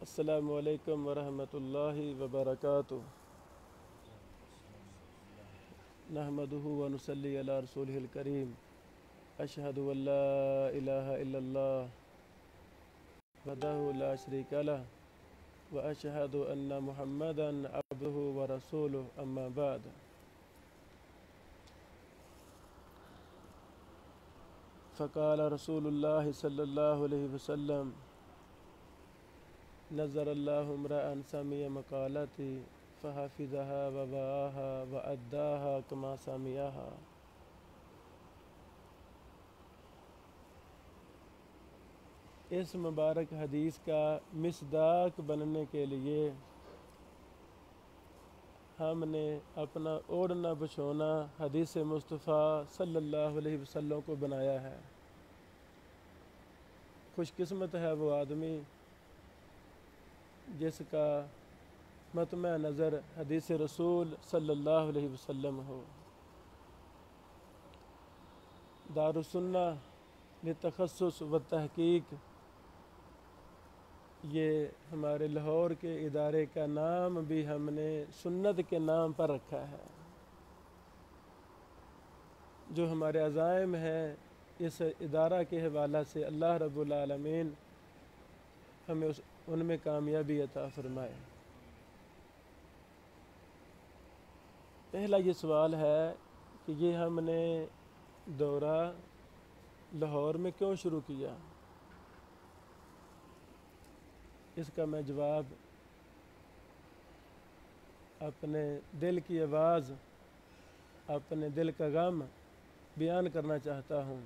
السلام علیکم ورحمۃ اللہ وبرکاتہ۔ نحمدہ ونصلی علی رسولہ الکریم۔ اشہد ان لا الہ الا اللہ وحدہ لا شریک لہ واشہد ان محمدا عبدہ ورسولہ اما بعد۔ فقال رسول اللہ صلی اللہ علیہ وسلم: نظر اللہ امرأ سمع مقالتی فحفظها ووعاها وأداها كما سمعها۔ اس مبارک حدیث کا مصداق بننے کے لیے ہم نے اپنا اوڑھنا بچھونا حدیث مصطفیٰ صلی اللہ علیہ وسلم کو بنایا ہے۔ خوش قسمت ہے وہ آدمی جس کا مطمع نظر حدیث رسول صلی اللہ علیہ وسلم ہو۔ دارالسنہ للتخصص و تحقیق، یہ ہمارے لاہور کے ادارے کا نام بھی ہم نے سنت کے نام پر رکھا ہے۔ جو ہمارے عزائم ہیں اس ادارہ کے حوالہ سے اللہ رب العالمین ہمیں ان میں کامیابی عطا فرمائے۔ پہلا یہ سوال ہے کہ یہ ہم نے دورہ لاہور میں کیوں شروع کیا؟ اس کا میں جواب اپنے دل کی آواز، اپنے دل کا غم بیان کرنا چاہتا ہوں۔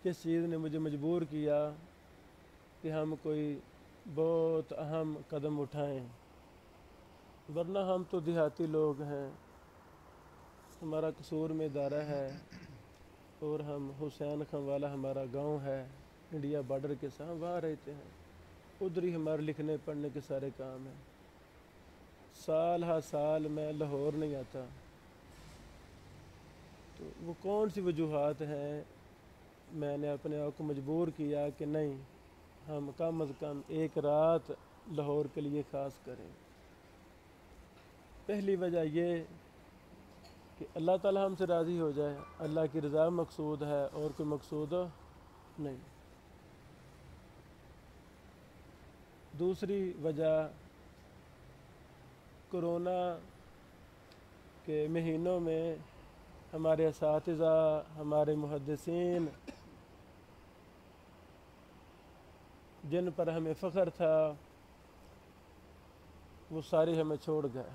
کس چیز نے مجھے مجبور کیا کہ ہم کوئی بہت اہم قدم اٹھائیں، ورنہ ہم تو دیہاتی لوگ ہیں، ہمارا قصور میں ادارہ ہے اور ہم حسین خان والا ہمارا گاؤں ہے، انڈیا بارڈر کے ساتھ وہاں رہتے ہیں، ادھر ہی ہمارے لکھنے پڑھنے کے سارے کام ہیں۔ سال ہر سال میں لاہور نہیں آتا، تو وہ کون سی وجوہات ہیں؟ میں نے اپنے آپ کو مجبور کیا کہ نہیں، ہم کم از کم ایک رات لاہور کے لیے خاص کریں۔ پہلی وجہ یہ کہ اللہ تعالی ہم سے راضی ہو جائے، اللہ کی رضا مقصود ہے اور کوئی مقصود نہیں۔ دوسری وجہ، کرونا کے مہینوں میں ہمارے اساتذہ، ہمارے محدثین جن پر ہمیں فخر تھا وہ سارے ہمیں چھوڑ گئے۔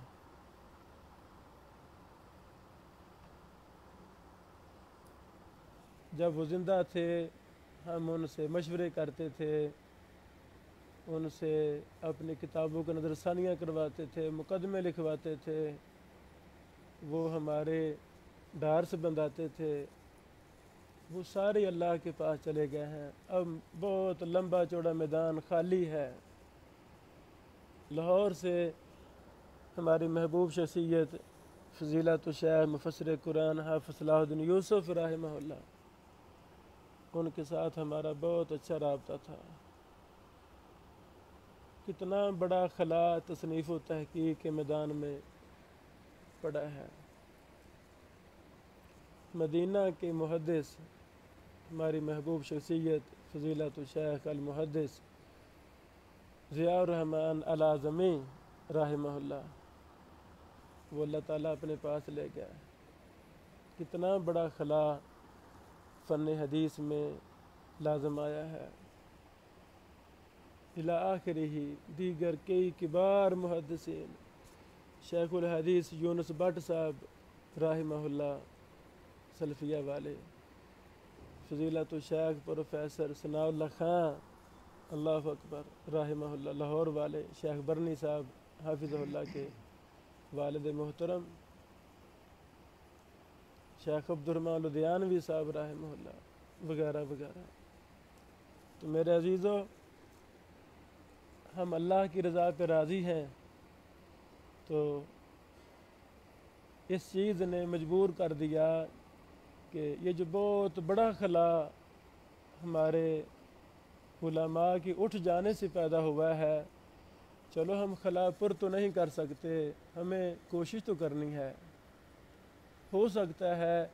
جب وہ زندہ تھے ہم ان سے مشورے کرتے تھے، ان سے اپنی کتابوں کا نظر ثانیہ کرواتے تھے، مقدمے لکھواتے تھے، وہ ہمارے ڈار سے بندھاتے تھے، وہ سارے اللہ کے پاس چلے گئے ہیں۔ اب بہت لمبا چوڑا میدان خالی ہے۔ لاہور سے ہماری محبوب شخصیت فضیلت الشیخ مفسر قرآن حافظ صلاح الدین یوسف رحمہ اللہ، ان کے ساتھ ہمارا بہت اچھا رابطہ تھا۔ کتنا بڑا خلا تصنیف و تحقیق کے میدان میں پڑا ہے۔ مدینہ کے محدث ہماری محبوب شخصیت فضیلت الشیخ المحدث ضیاء الرحمن الاعظمی رحمہ اللہ، وہ اللہ تعالیٰ اپنے پاس لے گیا۔ کتنا بڑا خلا فن حدیث میں لازم آیا ہے۔ الی آخرہ دیگر کئی کبار محدثین، شیخ الحدیث یونس بٹ صاحب رحمہ اللہ سلفیہ والے، فضیلت الشیخ پروفیسر ثناء اللہ خان اللہ اکبر رحمہ اللہ لاہور والے، شیخ برنی صاحب حافظہ اللہ کے والد محترم، شیخ عبدالرحمن لدھیانوی صاحب رحمہ اللہ وغیرہ وغیرہ۔ تو میرے عزیزو، ہم اللہ کی رضا پہ راضی ہیں، تو اس چیز نے مجبور کر دیا کہ یہ جو بہت بڑا خلا ہمارے علماء کی اٹھ جانے سے پیدا ہوا ہے۔ چلو ہم خلا پر تو نہیں کر سکتے، ہمیں کوشش تو کرنی ہے۔ ہو سکتا ہے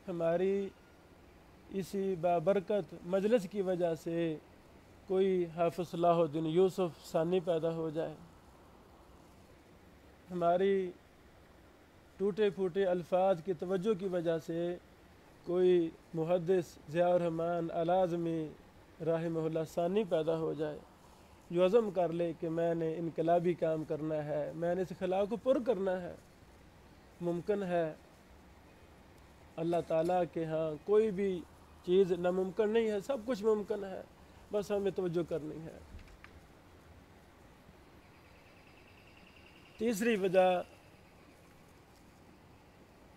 ہماری اسی بابرکت مجلس کی وجہ سے کوئی حافظ صلاح الدین یوسف ثانی پیدا ہو جائے، ہماری ٹوٹے پھوٹے الفاظ کی توجہ کی وجہ سے کوئی محدث ضیاء الرحمن الاعظمی رحمہ اللہ ثانی پیدا ہو جائے، جو عزم کر لے کہ میں نے انقلابی کام کرنا ہے، میں نے اس خلا کو پر کرنا ہے۔ ممکن ہے، اللہ تعالیٰ کے ہاں کوئی بھی چیز ناممکن نہیں ہے، سب کچھ ممکن ہے، بس ہمیں توجہ کرنی ہے۔ تیسری وجہ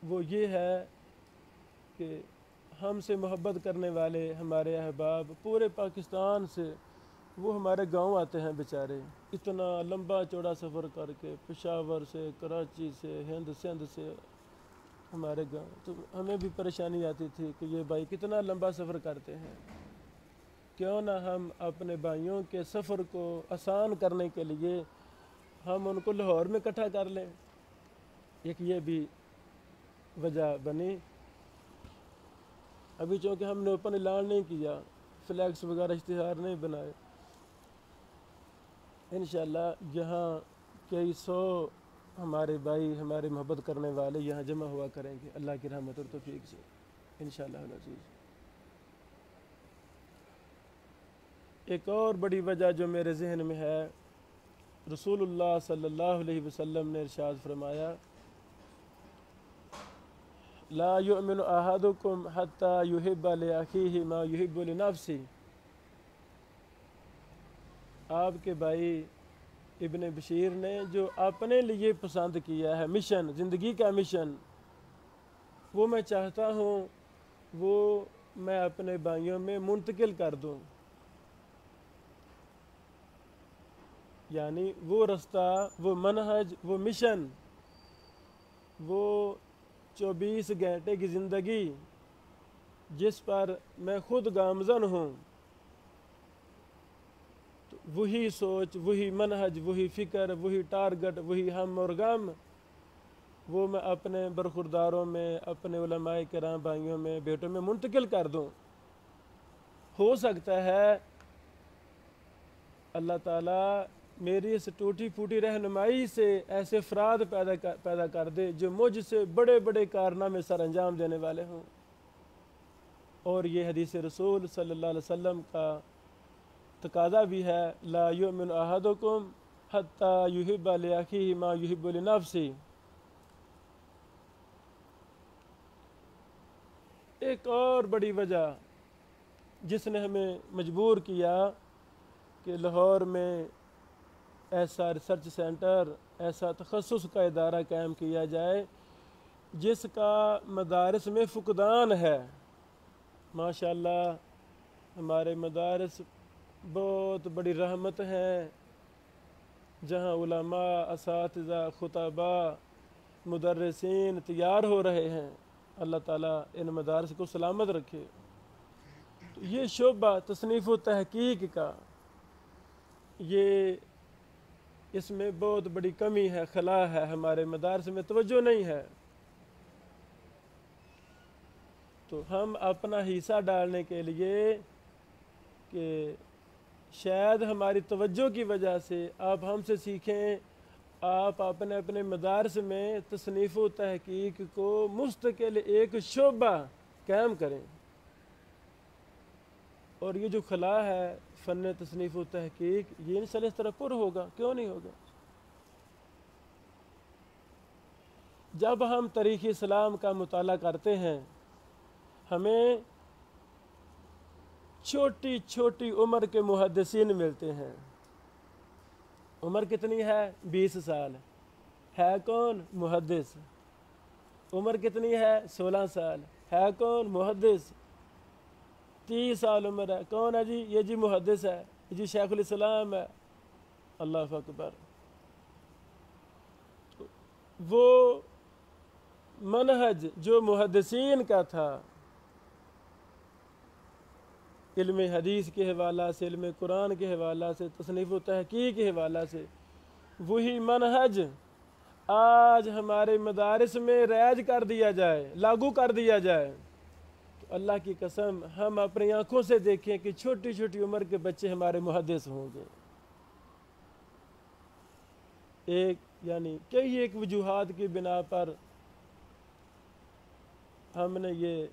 وہ یہ ہے کہ ہم سے محبت کرنے والے ہمارے احباب پورے پاکستان سے وہ ہمارے گاؤں آتے ہیں بیچارے، اتنا لمبا چوڑا سفر کر کے، پشاور سے، کراچی سے، ہند سندھ سے ہمارے گاؤں، تو ہمیں بھی پریشانی آتی تھی کہ یہ بھائی کتنا لمبا سفر کرتے ہیں، کیوں نہ ہم اپنے بھائیوں کے سفر کو آسان کرنے کے لیے ہم ان کو لاہور میں اکٹھا کر لیں۔ ایک یہ بھی وجہ بنی۔ ابھی چونکہ ہم نے اوپن اعلان نہیں کیا، فلیکس وغیرہ اشتہار نہیں بنائے، انشاءاللہ جہاں کئی سو ہمارے بھائی ہمارے محبت کرنے والے یہاں جمع ہوا کریں گے اللہ کی رحمت اور توفیق سے انشاءاللہ العزیز۔ ایک اور بڑی وجہ جو میرے ذہن میں ہے، رسول اللہ صلی اللہ علیہ وسلم نے ارشاد فرمایا، لا یؤمن احدکم حتی یحب لأخیہ ما یحب لنفسہ۔ آپ کے بھائی ابن بشیر نے جو اپنے لیے پسند کیا ہے مشن، زندگی کا مشن، وہ میں چاہتا ہوں وہ میں اپنے بھائیوں میں منتقل کر دوں، یعنی وہ رستہ، وہ منہج، وہ مشن، وہ 24 گھنٹے کی زندگی جس پر میں خود گامزن ہوں، تو وہی سوچ، وہی منہج، وہی فکر، وہی ٹارگٹ، وہی ہم اور غم، وہ میں اپنے برخورداروں میں، اپنے علماء کرام بھائیوں میں، بیٹوں میں منتقل کر دوں۔ ہو سکتا ہے اللہ تعالیٰ میری اس ٹوٹی پھوٹی رہنمائی سے ایسے افراد پیدا کر دے جو مجھ سے بڑے بڑے کارنامے سر انجام دینے والے ہوں، اور یہ حدیث رسول صلی اللہ علیہ وسلم کا تقاضا بھی ہے، لا یؤمن احدکم حتی یحب لأخیہ ما یحب لنفسہ۔ ایک اور بڑی وجہ جس نے ہمیں مجبور کیا کہ لاہور میں ایسا ریسرچ سینٹر، ایسا تخصص کا ادارہ قائم کیا جائے جس کا مدارس میں فقدان ہے۔ ماشاءاللہ ہمارے مدارس بہت بڑی رحمت ہیں، جہاں علماء، اساتذہ، خطباء، مدرسین تیار ہو رہے ہیں، اللہ تعالیٰ ان مدارس کو سلامت رکھے۔ تو یہ شعبہ تصنیف و تحقیق کا، یہ اس میں بہت بڑی کمی ہے، خلا ہے، ہمارے مدارس میں توجہ نہیں ہے۔ تو ہم اپنا حصہ ڈالنے کے لیے کہ شاید ہماری توجہ کی وجہ سے آپ ہم سے سیکھیں، آپ اپنے اپنے مدارس میں تصنیف و تحقیق کو مستقل ایک شعبہ قائم کریں، اور یہ جو خلا ہے فن تصنیف و تحقیق، یہ انشاءاللہ اس طرح پر ہوگا، کیوں نہیں ہوگا؟ جب ہم تاریخ اسلام کا مطالعہ کرتے ہیں، ہمیں چھوٹی چھوٹی عمر کے محدثین ملتے ہیں۔ عمر کتنی ہے؟ 20 سال ہے کون؟ محدث۔ عمر کتنی ہے؟ 16 سال ہے کون؟ محدث۔ 30 سال عمر ہے، کون ہے جی؟ یہ جی محدث ہے، جی شیخ الاسلام ہے۔ اللہ اکبر۔ وہ منہج جو محدثین کا تھا، علم حدیث کے حوالہ سے، علم قرآن کے حوالہ سے، تصنیف و تحقیق کے حوالہ سے وہی منہج آج ہمارے مدارس میں رائج کر دیا جائے، لاگو کر دیا جائے، تو اللہ کی قسم ہم اپنی آنکھوں سے دیکھیں کہ چھوٹی چھوٹی عمر کے بچے ہمارے محدث ہوں گے۔ کئی ایک وجوہات کی بنا پر ہم نے یہ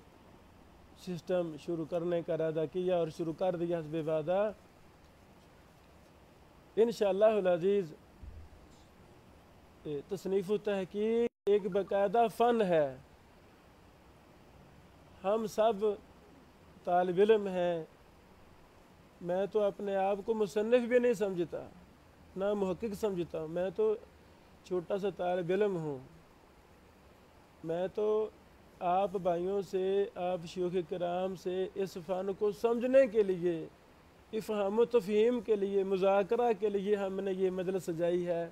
سسٹم شروع کرنے کا ارادہ کیا اور شروع کر دیا حسب وعدہ۔ انشاءاللہ العزیز تصنیف و تحقیق ایک باقاعدہ فن ہے۔ ہم سب طالب علم ہیں، میں تو اپنے آپ کو مصنف بھی نہیں سمجھتا، نہ محقق سمجھتا ہوں، میں تو چھوٹا سا طالب علم ہوں۔ میں تو آپ بھائیوں سے، آپ شیوخ کرام سے اس فن کو سمجھنے کے لیے، افہام و تفہیم کے لیے، مذاکرہ کے لیے ہم نے یہ مجلس سجائی ہے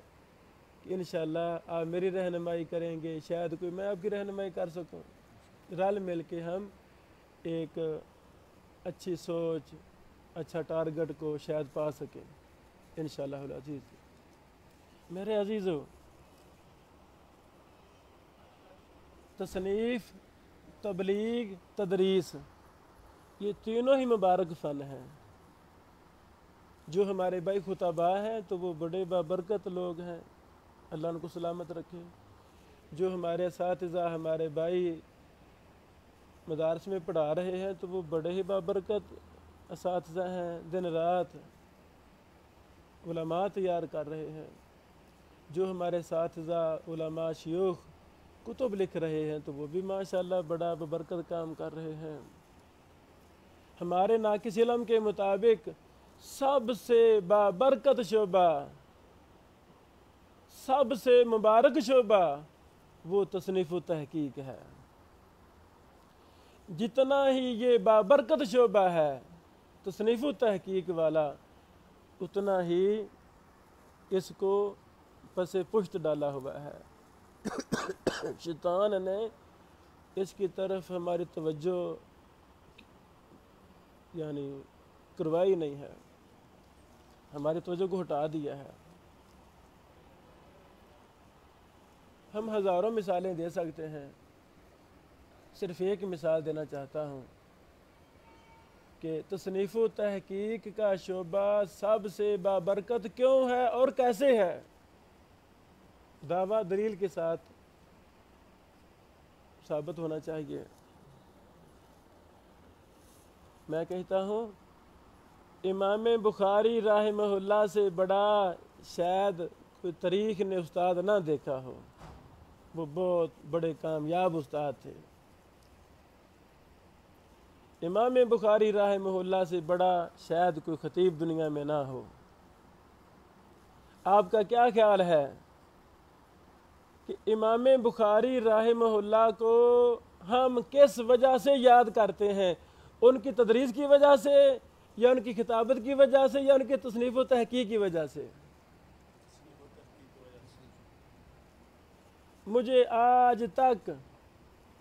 کہ انشاءاللہ آپ میری رہنمائی کریں گے، شاید کوئی میں آپ کی رہنمائی کر سکوں، رل مل کے ہم ایک اچھی سوچ، اچھا ٹارگٹ کو شاید پا سکیں انشاءاللہ العزیز۔ میرے عزیزو، تصنیف، تبلیغ، تدریس، یہ تینوں ہی مبارک فن ہیں۔ جو ہمارے بھائی خطباء ہیں تو وہ بڑے بابرکت لوگ ہیں، اللہ ان کو سلامت رکھے۔ جو ہمارے اساتذہ، ہمارے بھائی مدارس میں پڑھا رہے ہیں تو وہ بڑے ہی بابرکت اساتذہ ہیں، دن رات علماء تیار کر رہے ہیں۔ جو ہمارے اساتذہ، علماء، شیوخ کتب لکھ رہے ہیں تو وہ بھی ماشاءاللہ بڑا بابرکت کام کر رہے ہیں۔ ہمارے ناقص علم کے مطابق سب سے بابرکت شعبہ، سب سے مبارک شعبہ وہ تصنیف و تحقیق ہے۔ جتنا ہی یہ بابرکت شعبہ ہے تصنیف و تحقیق والا، اتنا ہی اس کو پس پشت ڈالا ہوا ہے۔ شیطان نے اس کی طرف ہماری توجہ کروائی نہیں ہے، ہماری توجہ کو ہٹا دیا ہے۔ ہم ہزاروں مثالیں دے سکتے ہیں، صرف ایک مثال دینا چاہتا ہوں کہ تصنیف و تحقیق کا شعبہ سب سے بابرکت کیوں ہے اور کیسے ہے۔ دعویٰ دلیل کے ساتھ ثابت ہونا چاہیے۔ میں کہتا ہوں امام بخاری رحمہ اللہ سے بڑا شاید کوئی تاریخ نے استاد نہ دیکھا ہو، وہ بہت بڑے کامیاب استاد تھے۔ امام بخاری رحمہ اللہ سے بڑا شاید کوئی خطیب دنیا میں نہ ہو۔ آپ کا کیا خیال ہے کہ امام بخاری رحمہ اللہ کو ہم کس وجہ سے یاد کرتے ہیں؟ ان کی تدریس کی وجہ سے، یا ان کی خطابت کی وجہ سے، یا ان کے تصنیف و تحقیق کی وجہ سے؟ مجھے آج تک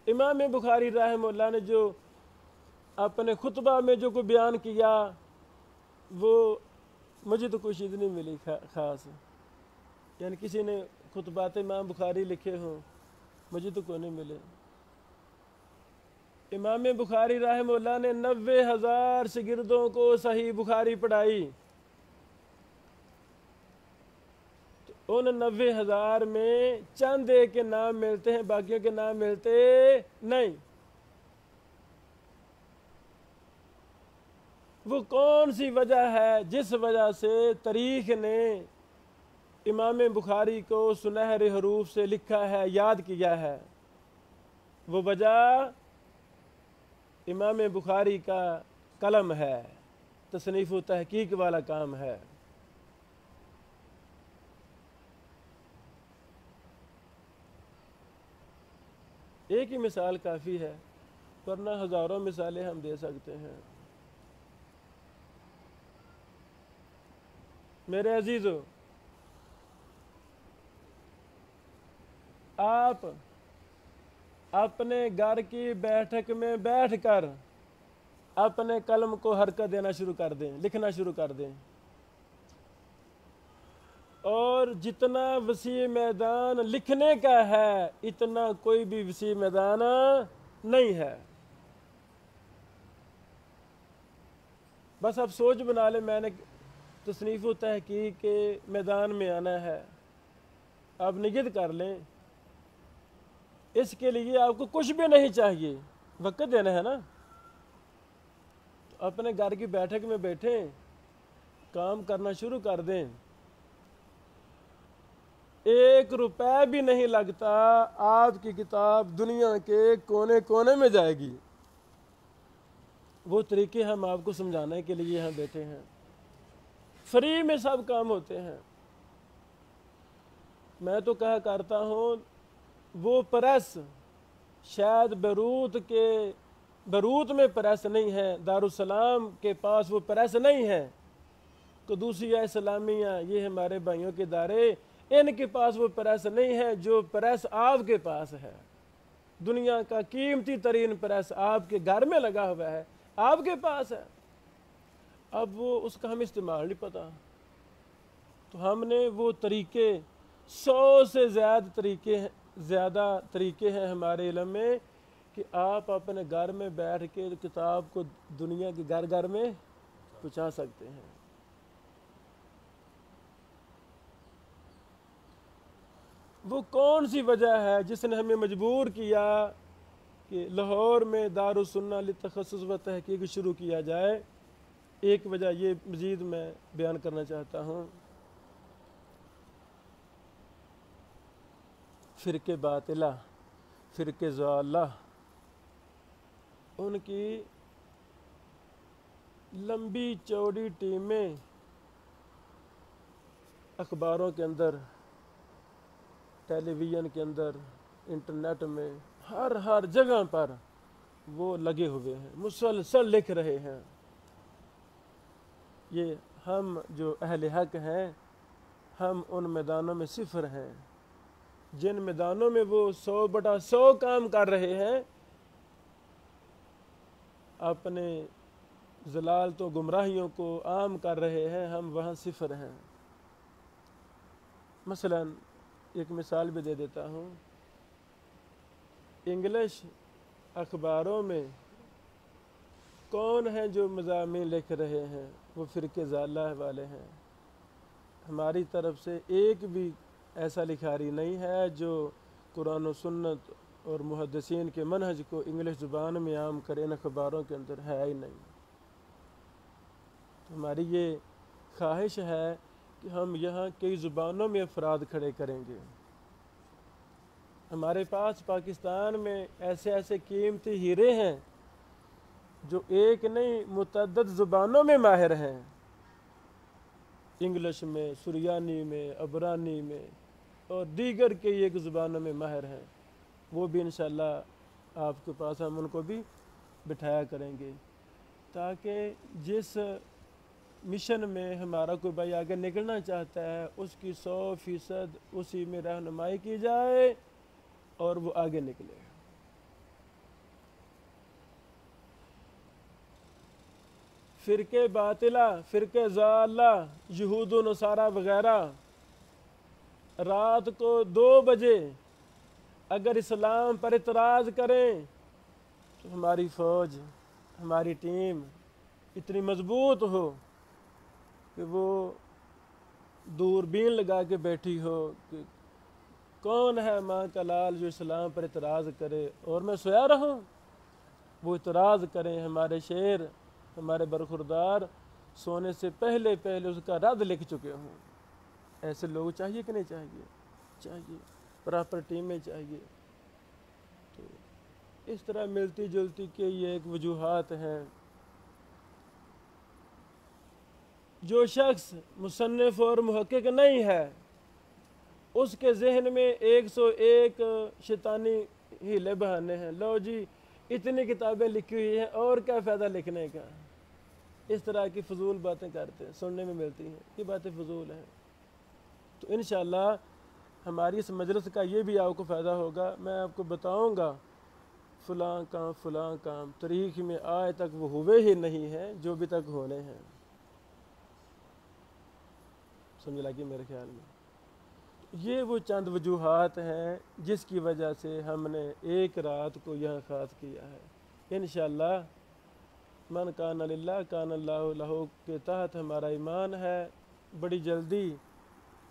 امام بخاری رحمہ اللہ نے جو اپنے خطبہ میں جو کوئی بیان کیا، وہ مجھے تو کوئی چیز نہیں ملی خاص، یعنی کسی نے خطبات امام بخاری لکھے ہوں، مجھے تو کوئی نہیں ملے۔ امام بخاری رحمہ اللہ نے 90,000 شاگردوں کو صحیح بخاری پڑھائی، تو ان 90,000 میں چند ایک کے نام ملتے ہیں، باقیوں کے نام ملتے نہیں۔ وہ کون سی وجہ ہے جس وجہ سے تاریخ نے امام بخاری کو سنہرے حروف سے لکھا ہے، یاد کیا ہے؟ وہ وجہ امام بخاری کا قلم ہے، تصنیف و تحقیق والا کام ہے۔ ایک ہی مثال کافی ہے، ورنہ ہزاروں مثالیں ہم دے سکتے ہیں۔ میرے عزیزو، آپ اپنے گھر کی بیٹھک میں بیٹھ کر اپنے قلم کو حرکت دینا شروع کر دیں، لکھنا شروع کر دیں، اور جتنا وسیع میدان لکھنے کا ہے اتنا کوئی بھی وسیع میدان نہیں ہے۔ بس اب سوچ بنا لیں، میں نے تصنیف و تحقیق کے میدان میں آنا ہے، آپ نیت کر لیں۔ اس کے لیے آپ کو کچھ بھی نہیں چاہیے، وقت دینا ہے نا۔ اپنے گھر کی بیٹھک میں بیٹھیں، کام کرنا شروع کر دیں، 1 روپے بھی نہیں لگتا، آپ کی کتاب دنیا کے کونے کونے میں جائے گی۔ وہ طریقے ہم آپ کو سمجھانے کے لیے یہاں بیٹھے ہیں، فری میں سب کام ہوتے ہیں۔ میں تو کہا کرتا ہوں، وہ پریس شاید بیروت میں پریس نہیں ہے، دارالسلام کے پاس وہ پریس نہیں ہے، قدوسیہ اسلامیہ یہ ہمارے بھائیوں کے ادارے، ان کے پاس وہ پریس نہیں ہے جو پریس آپ کے پاس ہے۔ دنیا کا قیمتی ترین پریس آپ کے گھر میں لگا ہوا ہے، آپ کے پاس ہے، اب وہ اس کا ہم استعمال نہیں پتا۔ تو ہم نے وہ طریقے 100 سے زیادہ طریقے ہیں ہمارے علم میں کہ آپ اپنے گھر میں بیٹھ کے کتاب کو دنیا کے گھر گھر میں پہنچا سکتے ہیں۔ وہ کون سی وجہ ہے جس نے ہمیں مجبور کیا کہ لاہور میں دارالسنہ للتخصص و تحقیق شروع کیا جائے؟ ایک وجہ یہ مزید میں بیان کرنا چاہتا ہوں۔ فرقے باطلہ، فرقے ضالہ، ان کی لمبی چوڑی ٹیمیں اخباروں کے اندر، ٹیلی ویژن کے اندر، انٹرنیٹ میں، ہر جگہ پر وہ لگے ہوئے ہیں، مسلسل لکھ رہے ہیں۔ یہ ہم جو اہل حق ہیں، ہم ان میدانوں میں صفر ہیں۔ جن میدانوں میں وہ 100/100 کام کر رہے ہیں، اپنے ضلالت و گمراہیوں کو عام کر رہے ہیں، ہم وہاں صفر ہیں۔ مثلا ایک مثال بھی دے دیتا ہوں، انگلش اخباروں میں کون ہیں جو مضامین لکھ رہے ہیں؟ وہ فرقے ضالہ والے ہیں۔ ہماری طرف سے ایک بھی ایسا لکھاری نہیں ہے جو قرآن و سنت اور محدثین کے منہج کو انگلش زبان میں عام کرے، ان اخباروں کے اندر ہے ہی نہیں۔ ہماری یہ خواہش ہے کہ ہم یہاں کئی زبانوں میں افراد کھڑے کریں گے۔ ہمارے پاس پاکستان میں ایسے قیمتی ہیرے ہیں جو ایک نہیں متعدد زبانوں میں ماہر ہیں، انگلش میں، سریانی میں، عبرانی میں اور دیگر کئی ایک زبانوں میں ماہر ہیں۔ وہ بھی انشاءاللہ آپ کے پاس ہم ان کو بھی بٹھایا کریں گے، تاکہ جس مشن میں ہمارا کوئی بھائی آگے نکلنا چاہتا ہے اس کی 100% اسی میں رہنمائی کی جائے اور وہ آگے نکلے۔ فرقے باطلہ، فرقے ضالہ، یہود و نصارہ وغیرہ رات کو 2 بجے اگر اسلام پر اعتراض کریں تو ہماری فوج، ہماری ٹیم اتنی مضبوط ہو کہ وہ دوربین لگا کے بیٹھی ہو کہ کون ہے ماں کا لال جو اسلام پر اعتراض کرے، اور میں سویا رہوں، وہ اعتراض کریں، ہمارے شیر، ہمارے برخوردار سونے سے پہلے اس کا رد لکھ چکے ہوں۔ ایسے لوگ چاہیے کہ نہیں چاہیے؟ چاہیے، پراپر ٹیمیں چاہیے۔ تو اس طرح ملتی جلتی کے یہ ایک وجوہات ہیں۔ جو شخص مصنف اور محقق نہیں ہے، اس کے ذہن میں 101 شیطانی ہیلے بہانے ہیں۔ لو جی اتنی کتابیں لکھی ہوئی ہیں، اور کیا فائدہ لکھنے کا؟ اس طرح کی فضول باتیں کرتے ہیں، سننے میں ملتی ہیں، یہ باتیں فضول ہیں۔ تو انشاءاللہ ہماری اس مجلس کا یہ بھی آپ کو فائدہ ہوگا۔ میں آپ کو بتاؤں گا فلاں کام تاریخ میں آج تک وہ ہوئے ہی نہیں ہیں جو بھی تک ہونے ہیں. سمجھ لگی میرے خیال میں. یہ وہ چند وجوہات ہیں جس کی وجہ سے ہم نے ایک رات کو یہاں خاص کیا ہے. انشاءاللہ من کان للہ کان اللہ لہ کے تحت ہمارا ایمان ہے. بڑی جلدی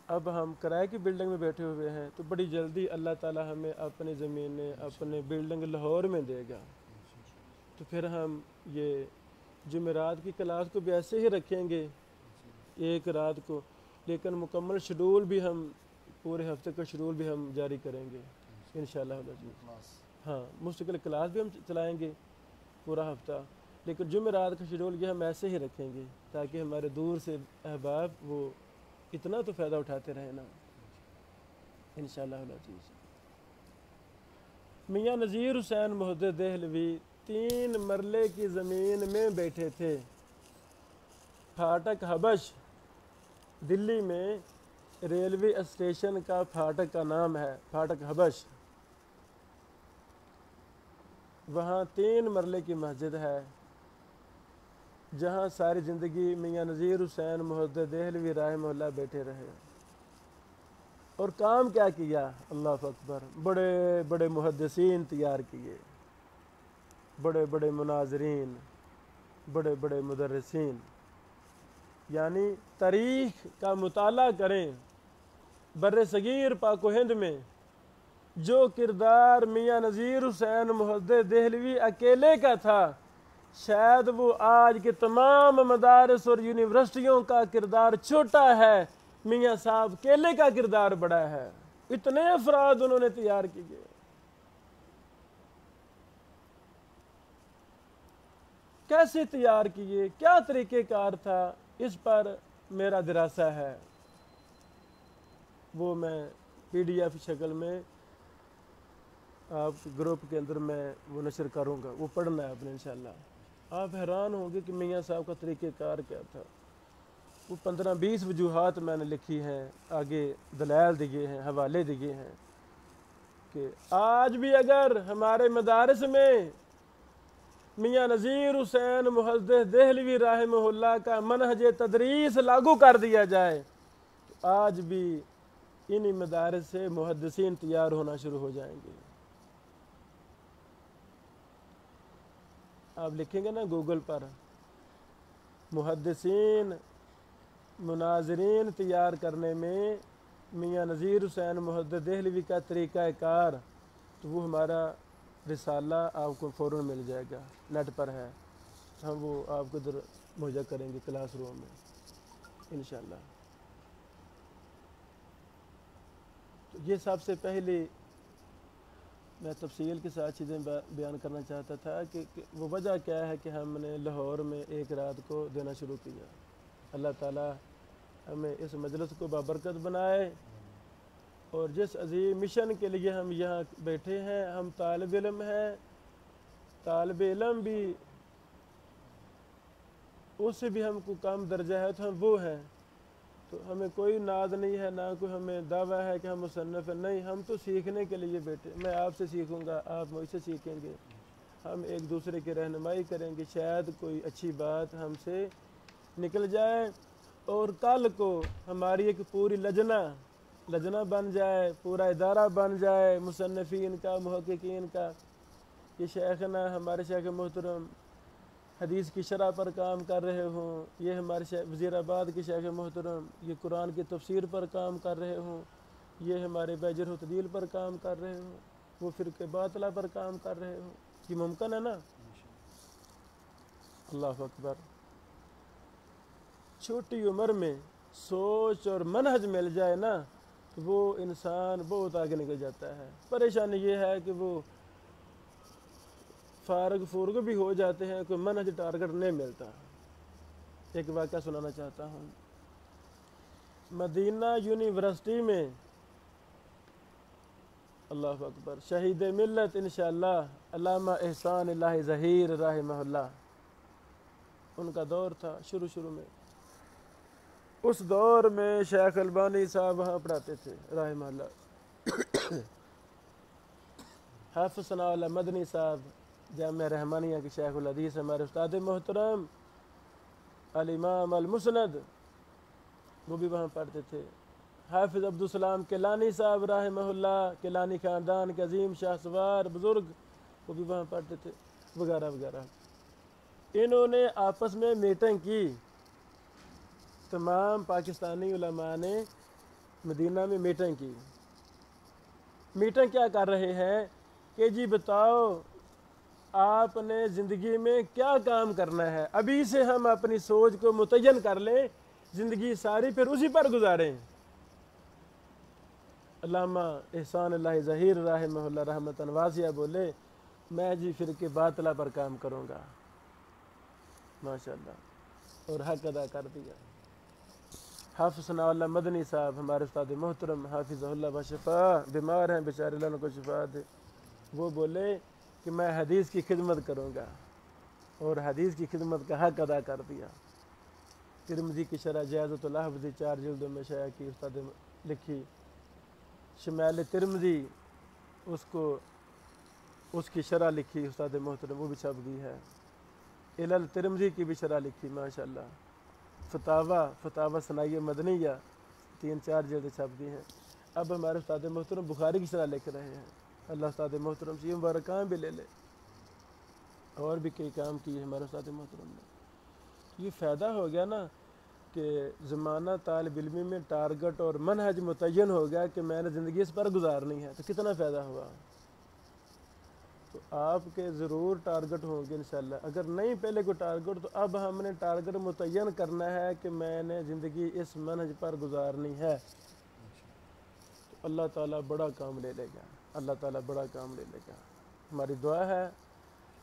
اب ہم کرائے کی بلڈنگ میں بیٹھے ہوئے ہیں تو بڑی جلدی اللہ تعالی ہمیں اپنی زمینیں اپنے بلڈنگ لاہور میں دے گا. تو پھر ہم یہ جمعرات کی کلاس کو بھی ایسے ہی رکھیں گے ایک رات کو، لیکن مکمل شیڈول بھی ہم پورے ہفتے کا شیڈول بھی ہم جاری کریں گے انشاءاللہ. ہاں مستقل کلاس بھی ہم چلائیں گے پورا ہفتہ، لیکن جمعرات کا شیڈول یہ ہم ایسے ہی رکھیں گے تاکہ ہمارے دور سے احباب وہ اتنا تو فائدہ اٹھاتے رہیں نا انشاءاللہ العزیز. میاں نذیر حسین محدث دہلوی 3 مرلے کی زمین میں بیٹھے تھے. پھاٹک حبش دلی میں ریلوے اسٹیشن کا پھاٹک کا نام ہے پھاٹک حبش. وہاں 3 مرلے کی مسجد ہے جہاں ساری زندگی میاں نذیر حسین محدث دہلوی رحمہ اللہ بیٹھے رہے. اور کام کیا کیا؟ اللہ اکبر. بڑے بڑے محدثین تیار کیے، بڑے بڑے مناظرین، بڑے بڑے مدرسین. یعنی تاریخ کا مطالعہ کریں. بر صغیر پاک و ہند میں جو کردار میاں نذیر حسین محدث دہلوی اکیلے کا تھا، شاید وہ آج کے تمام مدارس اور یونیورسٹیوں کا کردار چھوٹا ہے، میاں صاحب کیلے کا کردار بڑا ہے. اتنے افراد انہوں نے تیار کیے. کیسے تیار کیے، کیا طریقہ کار تھا، اس پر میرا دراسہ ہے. وہ میں پی ڈی ایف شکل میں آپ کے گروپ کے اندر میں وہ نشر کروں گا، وہ پڑھنا ہے آپ نے انشاءاللہ. آپ حیران ہوں گے کہ میاں صاحب کا طریقہ کار کیا تھا. وہ 15-20 وجوہات میں نے لکھی ہیں، آگے دلائل دیے ہیں، حوالے دیے ہیں کہ آج بھی اگر ہمارے مدارس میں میاں نذیر حسین محدث دہلوی رحمہ اللہ کا منہج تدریس لاگو کر دیا جائے تو آج بھی انہی مدارس سے محدثین تیار ہونا شروع ہو جائیں گے. آپ لکھیں گے نا گوگل پر محدثین مناظرین تیار کرنے میں میاں نذیر حسین محدث دہلوی کا طریقہ کار، تو وہ ہمارا رسالہ آپ کو فوراً مل جائے گا، نیٹ پر ہے. ہم وہ آپ کو ادھر مہیا کریں گے کلاس روم میں انشاءاللہ. تو یہ سب سے پہلے میں تفصیل کے ساتھ چیزیں بیان کرنا چاہتا تھا کہ وہ وجہ کیا ہے کہ ہم نے لاہور میں ایک رات کو دینا شروع کیا. اللہ تعالیٰ ہمیں اس مجلس کو بابرکت بنائے، اور جس عظیم مشن کے لیے ہم یہاں بیٹھے ہیں، ہم طالب علم ہیں. طالب علم بھی اس سے بھی ہم کو کم درجہ ہے تو ہم وہ ہیں. تو ہمیں کوئی ناز نہیں ہے، نہ کوئی ہمیں دعویٰ ہے کہ ہم مصنف ہیں. نہیں، ہم تو سیکھنے کے لیے بیٹھے. میں آپ سے سیکھوں گا، آپ مجھ سے سیکھیں گے، ہم ایک دوسرے کی رہنمائی کریں گے. شاید کوئی اچھی بات ہم سے نکل جائے اور کل کو ہماری ایک پوری لجنہ بن جائے، پورا ادارہ بن جائے مصنفین کا، محققین کا. یہ شیخنا ہمارے شیخ محترم حدیث کی شرح پر کام کر رہے ہوں، یہ ہمارے وزیر آباد کے شیخ محترم یہ قرآن کی تفسیر پر کام کر رہے ہوں، یہ ہمارے بیجر و تعدیل پر کام کر رہے ہوں، وہ فرقہ باطلہ پر کام کر رہے ہوں. یہ ممکن ہے نا؟ اللہ اکبر. چھوٹی عمر میں سوچ اور منہج مل جائے نا تو وہ انسان بہت آگے نکل جاتا ہے. پریشانی یہ ہے کہ وہ فارغ بھی ہو جاتے ہیں، کوئی منہج ٹارگٹ نہیں ملتا. ایک واقعہ سنانا چاہتا ہوں. مدینہ یونیورسٹی میں اللہ اکبر شہید ملت انشاءاللہ علامہ احسان اللہ ظہیر رحمہ اللہ، ان کا دور تھا شروع میں. اس دور میں شیخ البانی صاحب وہاں پڑھاتے تھے رحمہ اللہ. حافظ ثناء اللہ مدنی صاحب جامعہ رحمانیہ کے شیخ الحدیث، ہمارے استاد محترم الامام المسند، وہ بھی وہاں پڑھتے تھے۔ حافظ عبدالسلام کیلانی صاحب رحمہ اللہ، کیلانی خاندان کے عظیم شاہ سوار بزرگ، وہ بھی وہاں پڑھتے تھے، وغیرہ وغیرہ۔ انہوں نے آپس میں میٹنگ کی، تمام پاکستانی علماء نے مدینہ میں میٹنگ کی۔ میٹنگ کیا کر رہے ہیں کہ جی بتاؤ آپ نے زندگی میں کیا کام کرنا ہے، ابھی سے ہم اپنی سوچ کو متعین کر لیں، زندگی ساری پھر اسی پر گزاریں۔ علامہ احسان اللہ ظہیر رحمہ اللہ رحمتاً واسعہ بولے میں جی فرقے باطلہ پر کام کروں گا، ماشاءاللہ، اور حق ادا کر دیا۔ حافظ ثناء اللہ مدنی صاحب ہمارے استاد محترم حافظ اللہ بشفا، بیمار ہیں بیچارے، اللہ ان کو شفا دے، وہ بولے کہ میں حدیث کی خدمت کروں گا، اور حدیث کی خدمت کا حق ادا کر دیا۔ ترمذی کی شرح جائزۃ الاحوذی 4 جلدوں میں شائع کی، استاد لکھی۔ شمال ترمذی اس کی شرح لکھی استاد محترم، وہ بھی چھپ گئی ہے۔ علل ترمذی کی بھی شرح لکھی ماشاءاللہ۔ فتاوی ثنائیہ مدنیہ 3-4 جلدیں چھپ گئی ہیں۔ اب ہمارے استاد محترم بخاری کی شرح لکھ رہے ہیں، اللہ استاد محترم سے یہ مبارکاں بھی لے لے، اور بھی کئی کام کیے ہمارے استاد محترم نے۔ یہ فائدہ ہو گیا نا کہ زمانہ طالب علمی میں ٹارگٹ اور منہج متعین ہو گیا کہ میں نے زندگی اس پر گزارنی ہے، تو کتنا فائدہ ہوا۔ تو آپ کے ضرور ٹارگٹ ہوں گے انشاءاللہ، اگر نہیں پہلے کوئی ٹارگٹ تو اب ہم نے ٹارگٹ متعین کرنا ہے کہ میں نے زندگی اس منہج پر گزارنی ہے، تو اللہ تعالیٰ بڑا کام لے لے گا، اللہ تعالیٰ بڑا کام لے لے گا۔ ہماری دعا ہے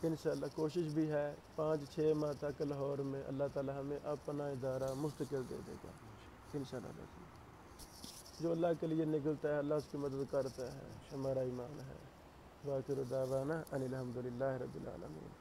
انشاءاللہ، کوشش بھی ہے 5-6 ماہ تک لاہور میں اللہ تعالیٰ ہمیں اپنا ادارہ مستقل دے دے گا انشاءاللہ۔ جو اللہ کے لیے نکلتا ہے اللہ اس کی مدد کرتا ہے، ہمارا ایمان ہے۔ وآخر دعوانا ان الحمد للہ رب العالمین۔